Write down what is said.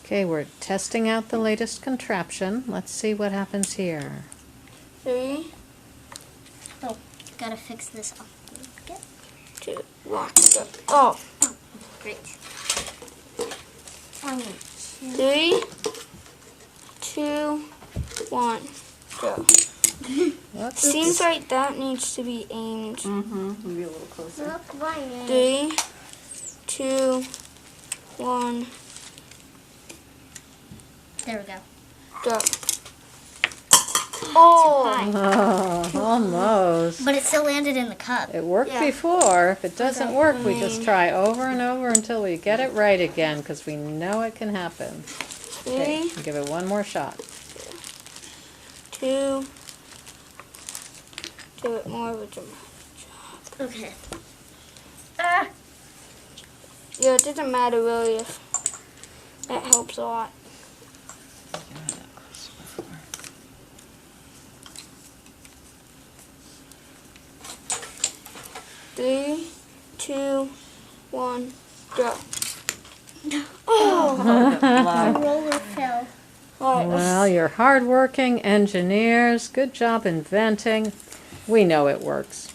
Okay, we're testing out the latest contraption. Let's see what happens here. 3, Oh, gotta fix this up. 2, 1, go. Oh. Great. 3, 2, 1, go. Seems like that needs to be aimed. Maybe a little closer. Look, Ryan. 3, 2, 1, There we go. go. Oh! Oh, almost. But it still landed in the cup. It worked Yeah. before. If it doesn't work, we just try over and over until we get it right again, because we know it can happen. Okay, 3, give it one more shot. 2, do it more with your Okay. Yeah, it doesn't matter really if that helps a lot. 3, 2, 1, go. The roller fell. Alright, Well, you're hardworking engineers. Good job inventing. We know it works.